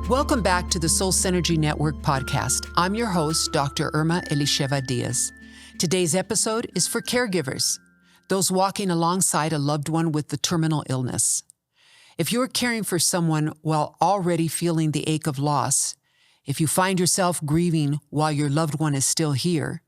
Welcome back to the Soul Synergy Network podcast. I'm your host, Dr. Irma Elisheva Diaz. Today's episode is for caregivers, those walking alongside a loved one with the terminal illness. If you're caring for someone while already feeling the ache of loss, if you find yourself grieving while your loved one is still here,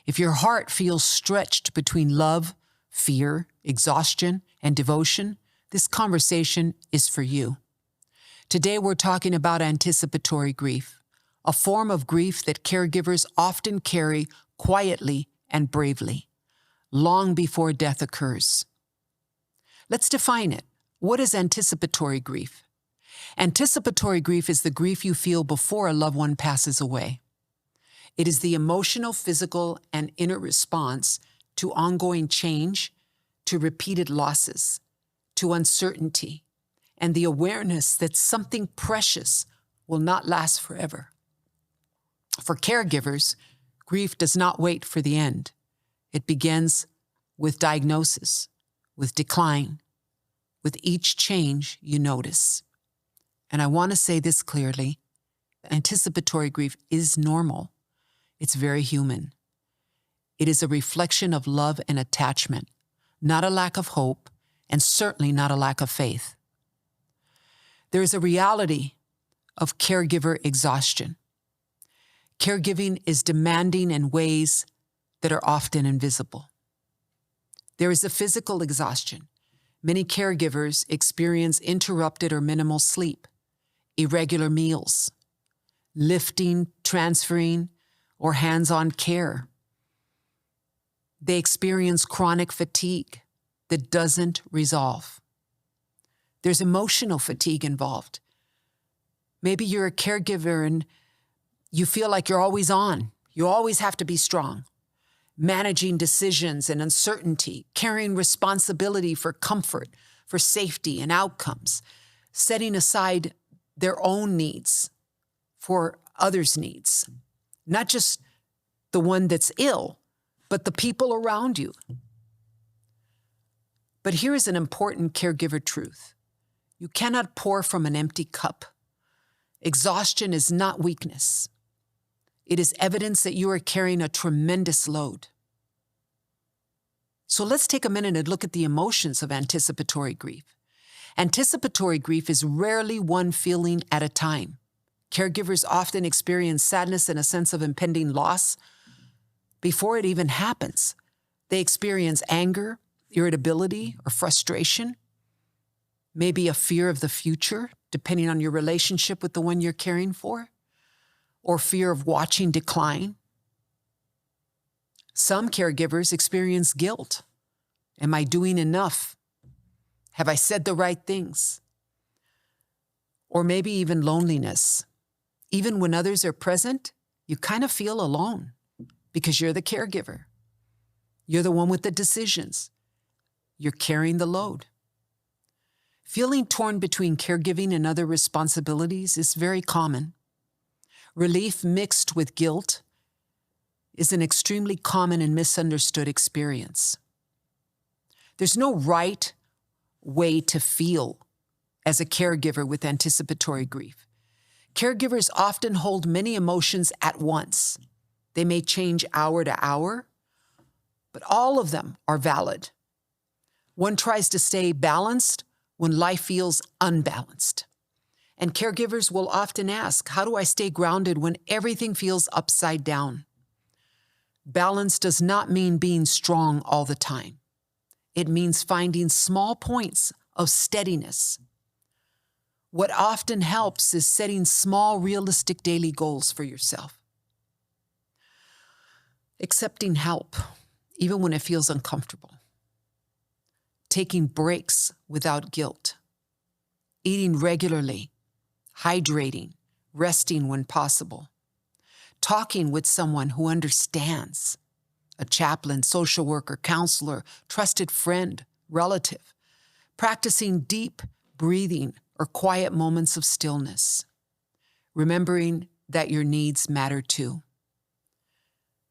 if your heart feels stretched between love, fear, exhaustion, and devotion, this conversation is for you. Today we're talking about anticipatory grief, a form of grief that caregivers often carry quietly and bravely, long before death occurs. Let's define it. What is anticipatory grief? Anticipatory grief is the grief you feel before a loved one passes away. It is the emotional, physical, and inner response to ongoing change, to repeated losses, to uncertainty, and the awareness that something precious will not last forever. For caregivers, grief does not wait for the end. It begins with diagnosis, with decline, with each change you notice. And I want to say this clearly, anticipatory grief is normal. It's very human. It is a reflection of love and attachment, not a lack of hope, and certainly not a lack of faith. There is a reality of caregiver exhaustion. Caregiving is demanding in ways that are often invisible. There is a physical exhaustion. Many caregivers experience interrupted or minimal sleep, irregular meals, lifting, transferring, or hands-on care. They experience chronic fatigue that doesn't resolve. There's emotional fatigue involved. Maybe you're a caregiver and you feel like you're always on. You always have to be strong. Managing decisions and uncertainty, carrying responsibility for comfort, for safety and outcomes, setting aside their own needs for others' needs. Not just the one that's ill, but the people around you. But here is an important caregiver truth. You cannot pour from an empty cup. Exhaustion is not weakness. It is evidence that you are carrying a tremendous load. So let's take a minute and look at the emotions of anticipatory grief. Anticipatory grief is rarely one feeling at a time. Caregivers often experience sadness and a sense of impending loss before it even happens. They experience anger, irritability, or frustration, maybe a fear of the future, depending on your relationship with the one you're caring for, or fear of watching decline. Some caregivers experience guilt. Am I doing enough? Have I said the right things? Or maybe even loneliness. Even when others are present, you kind of feel alone because you're the caregiver. You're the one with the decisions. You're carrying the load. Feeling torn between caregiving and other responsibilities is very common. Relief mixed with guilt is an extremely common and misunderstood experience. There's no right way to feel as a caregiver with anticipatory grief. Caregivers often hold many emotions at once. They may change hour to hour, but all of them are valid. One tries to stay balanced when life feels unbalanced. And caregivers will often ask, how do I stay grounded when everything feels upside down? Balance does not mean being strong all the time. It means finding small points of steadiness. What often helps is setting small, realistic daily goals for yourself. Accepting help, even when it feels uncomfortable. Taking breaks without guilt. Eating regularly. Hydrating, resting when possible, talking with someone who understands, a chaplain, social worker, counselor, trusted friend, relative, practicing deep breathing or quiet moments of stillness, remembering that your needs matter too.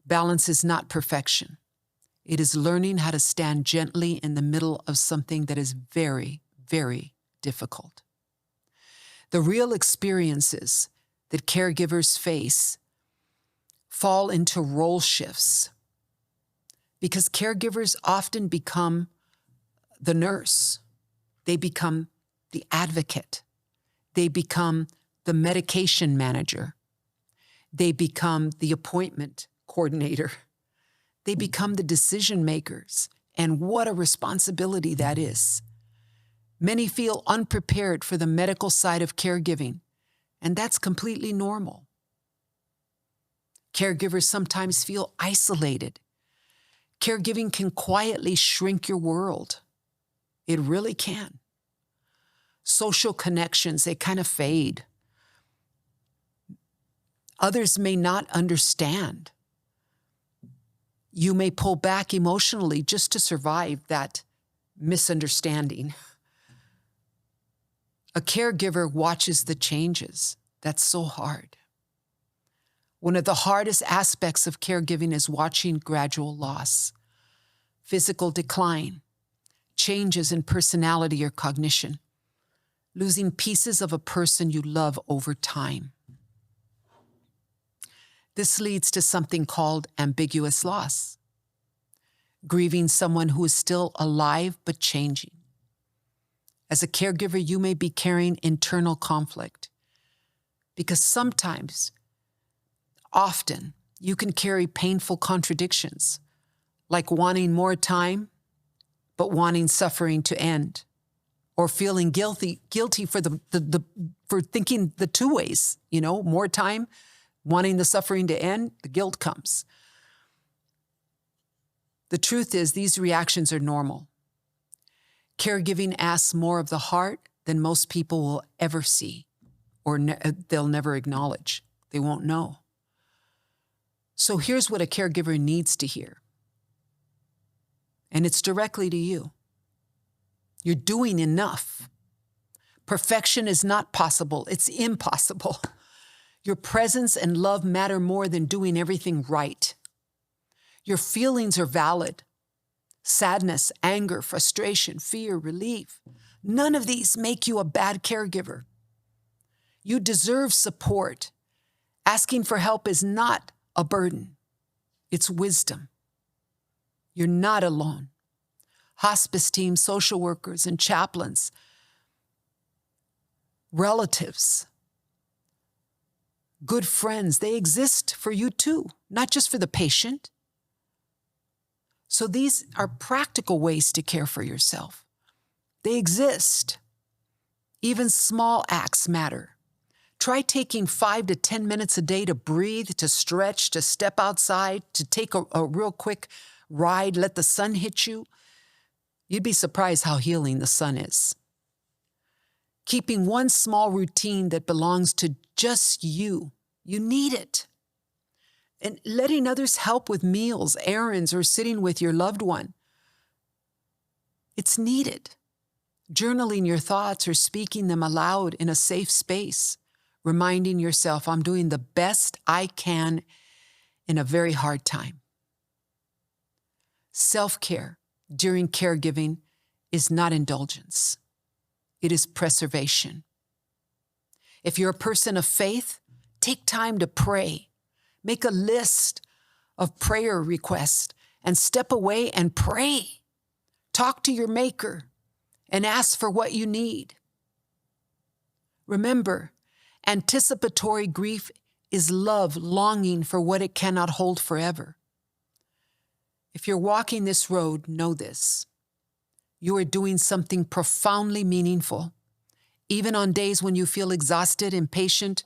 Balance is not perfection. It is learning how to stand gently in the middle of something that is very, very difficult. The real experiences that caregivers face fall into role shifts because caregivers often become the nurse. They become the advocate. They become the medication manager. They become the appointment coordinator. They become the decision makers. And what a responsibility that is. Many feel unprepared for the medical side of caregiving, and that's completely normal. Caregivers sometimes feel isolated. Caregiving can quietly shrink your world. It really can. Social connections, they kind of fade. Others may not understand. You may pull back emotionally just to survive that misunderstanding. A caregiver watches the changes. That's so hard. One of the hardest aspects of caregiving is watching gradual loss, physical decline, changes in personality or cognition, losing pieces of a person you love over time. This leads to something called ambiguous loss, grieving someone who is still alive but changing. As a caregiver, you may be carrying internal conflict because sometimes, often, you can carry painful contradictions, like wanting more time, but wanting suffering to end, or feeling guilty for for thinking the two ways, more time, wanting the suffering to end, the guilt comes. The truth is, these reactions are normal. Caregiving asks more of the heart than most people will ever see, or they'll never acknowledge. They won't know. So here's what a caregiver needs to hear. And it's directly to you. You're doing enough. Perfection is not possible. It's impossible. Your presence and love matter more than doing everything right. Your feelings are valid. Sadness, anger, frustration, fear, relief. None of these make you a bad caregiver. You deserve support. Asking for help is not a burden. It's wisdom. You're not alone. Hospice teams, social workers, and chaplains, relatives, good friends, they exist for you too, not just for the patient. So these are practical ways to care for yourself. They exist. Even small acts matter. Try taking 5 to 10 minutes a day to breathe, to stretch, to step outside, to take a real quick ride, let the sun hit you. You'd be surprised how healing the sun is. Keeping one small routine that belongs to just you. You need it. And letting others help with meals, errands, or sitting with your loved one. It's needed. Journaling your thoughts or speaking them aloud in a safe space. Reminding yourself, I'm doing the best I can in a very hard time. Self-care during caregiving is not indulgence. It is preservation. If you're a person of faith, take time to pray. Make a list of prayer requests and step away and pray. Talk to your Maker and ask for what you need. Remember, anticipatory grief is love longing for what it cannot hold forever. If you're walking this road, know this. You are doing something profoundly meaningful, even on days when you feel exhausted, impatient,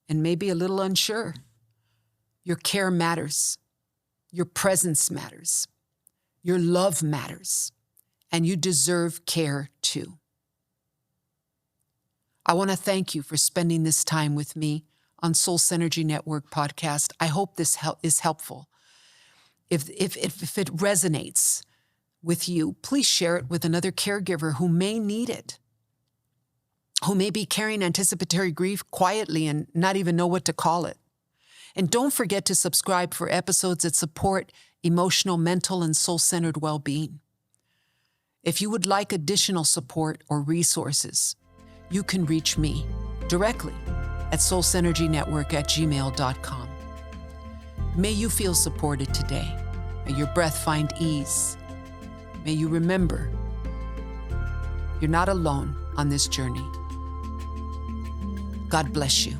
and maybe a little unsure. Your care matters. Your presence matters. Your love matters. And you deserve care too. I want to thank you for spending this time with me on Soul Synergy Network podcast. I hope this is helpful. If it resonates with you, please share it with another caregiver who may need it, who may be carrying anticipatory grief quietly and not even know what to call it. And don't forget to subscribe for episodes that support emotional, mental, and soul-centered well-being. If you would like additional support or resources, you can reach me directly at soulsynergynetwork@gmail.com. May you feel supported today. May your breath find ease. May you remember you're not alone on this journey. God bless you.